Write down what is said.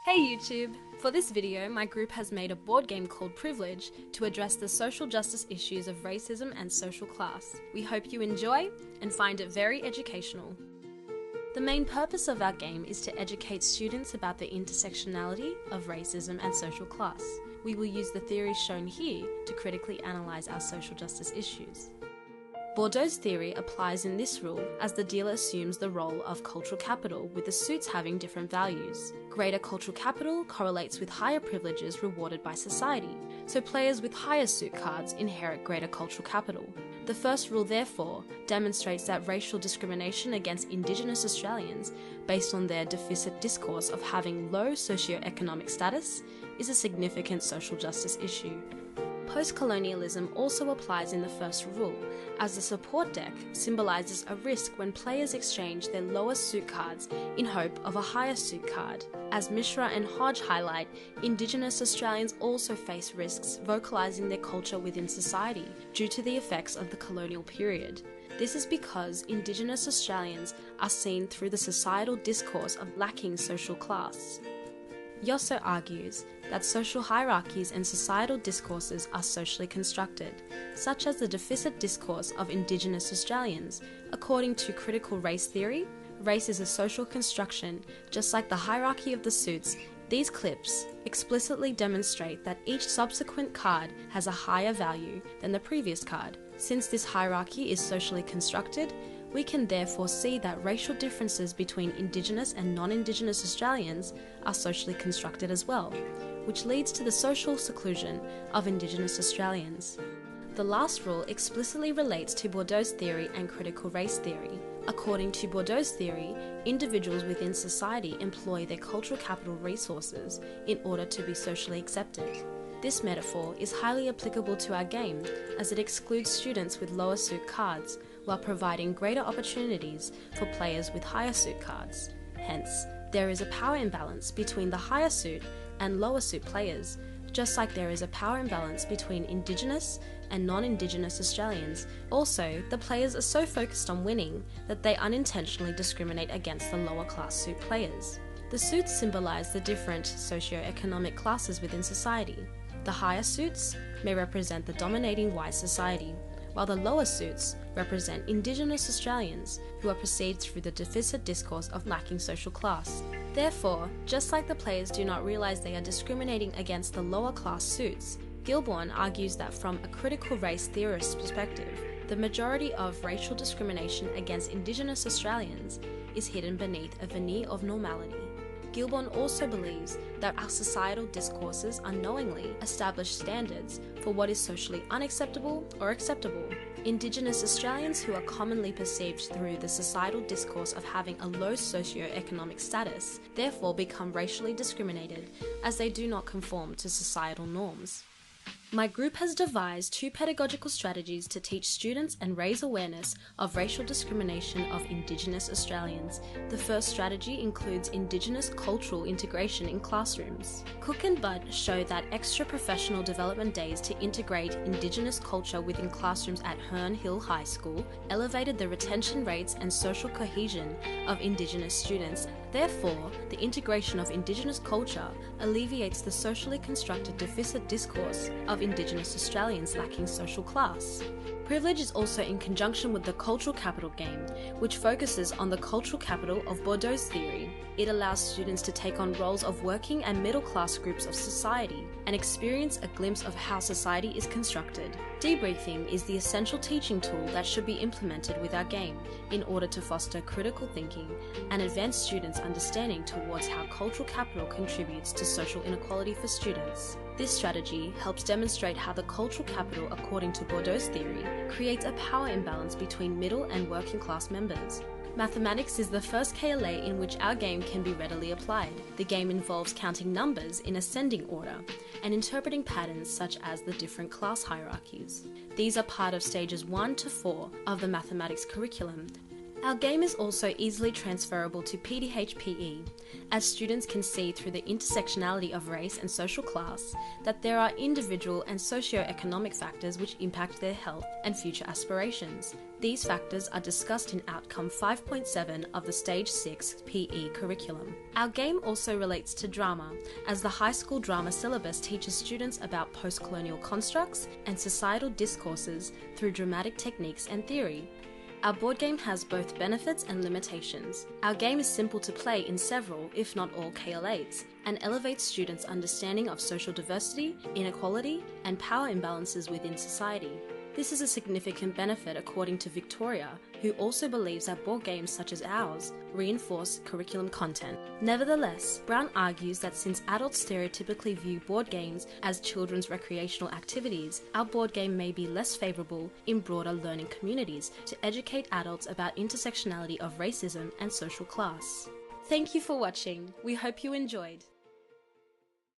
Hey YouTube! For this video, my group has made a board game called Privilege to address the social justice issues of racism and social class. We hope you enjoy and find it very educational. The main purpose of our game is to educate students about the intersectionality of racism and social class. We will use the theories shown here to critically analyse our social justice issues. Bordeaux's theory applies in this rule as the dealer assumes the role of cultural capital, with the suits having different values. Greater cultural capital correlates with higher privileges rewarded by society, so players with higher suit cards inherit greater cultural capital. The first rule, therefore, demonstrates that racial discrimination against Indigenous Australians based on their deficit discourse of having low socio-economic status is a significant social justice issue. Post-colonialism also applies in the first rule, as the support deck symbolises a risk when players exchange their lower suit cards in hope of a higher suit card. As Mishra and Hodge highlight, Indigenous Australians also face risks vocalising their culture within society due to the effects of the colonial period. This is because Indigenous Australians are seen through the societal discourse of lacking social class. Yosso argues that social hierarchies and societal discourses are socially constructed, such as the deficit discourse of Indigenous Australians. According to critical race theory, race is a social construction, just like the hierarchy of the suits. These clips explicitly demonstrate that each subsequent card has a higher value than the previous card. Since this hierarchy is socially constructed, we can therefore see that racial differences between Indigenous and non-Indigenous Australians are socially constructed as well, which leads to the social seclusion of Indigenous Australians. The last rule explicitly relates to Bordeaux's theory and critical race theory. According to Bordeaux's theory, individuals within society employ their cultural capital resources in order to be socially accepted. This metaphor is highly applicable to our game, as it excludes students with lower suit cards, while providing greater opportunities for players with higher suit cards. Hence, there is a power imbalance between the higher suit and lower suit players, just like there is a power imbalance between Indigenous and non-Indigenous Australians. Also, the players are so focused on winning that they unintentionally discriminate against the lower class suit players. The suits symbolise the different socio-economic classes within society. The higher suits may represent the dominating white society, while the lower suits represent Indigenous Australians who are perceived through the deficit discourse of lacking social class. Therefore, just like the players do not realise they are discriminating against the lower class suits, Gilbourne argues that from a critical race theorist's perspective, the majority of racial discrimination against Indigenous Australians is hidden beneath a veneer of normality. Gilbourne also believes that our societal discourses unknowingly establish standards for what is socially unacceptable or acceptable. Indigenous Australians, who are commonly perceived through the societal discourse of having a low socio-economic status, therefore become racially discriminated as they do not conform to societal norms. My group has devised two pedagogical strategies to teach students and raise awareness of racial discrimination of Indigenous Australians. The first strategy includes Indigenous cultural integration in classrooms. Cook and Budd show that extra professional development days to integrate Indigenous culture within classrooms at Herne Hill High School elevated the retention rates and social cohesion of Indigenous students. Therefore, the integration of Indigenous culture alleviates the socially constructed deficit discourse of Indigenous Australians lacking social class. Privilege is also in conjunction with the cultural capital game, which focuses on the cultural capital of Bordeaux's theory. It allows students to take on roles of working and middle class groups of society and experience a glimpse of how society is constructed. Debriefing is the essential teaching tool that should be implemented with our game in order to foster critical thinking and advance students' understanding towards how cultural capital contributes to social inequality for students. This strategy helps demonstrate how the cultural capital, according to Bordeaux's theory, creates a power imbalance between middle and working class members. Mathematics is the first KLA in which our game can be readily applied. The game involves counting numbers in ascending order and interpreting patterns such as the different class hierarchies. These are part of stages 1 to 4 of the mathematics curriculum. Our game is also easily transferable to PDHPE, as students can see through the intersectionality of race and social class that there are individual and socio-economic factors which impact their health and future aspirations. These factors are discussed in Outcome 5.7 of the Stage 6 PE curriculum. Our game also relates to drama, as the high school drama syllabus teaches students about post-colonial constructs and societal discourses through dramatic techniques and theory. Our board game has both benefits and limitations. Our game is simple to play in several, if not all, KL8s, and elevates students' understanding of social diversity, inequality, and power imbalances within society. This is a significant benefit according to Victoria, who also believes that board games such as ours reinforce curriculum content. Nevertheless, Brown argues that since adults stereotypically view board games as children's recreational activities, our board game may be less favourable in broader learning communities to educate adults about intersectionality of racism and social class. Thank you for watching. We hope you enjoyed.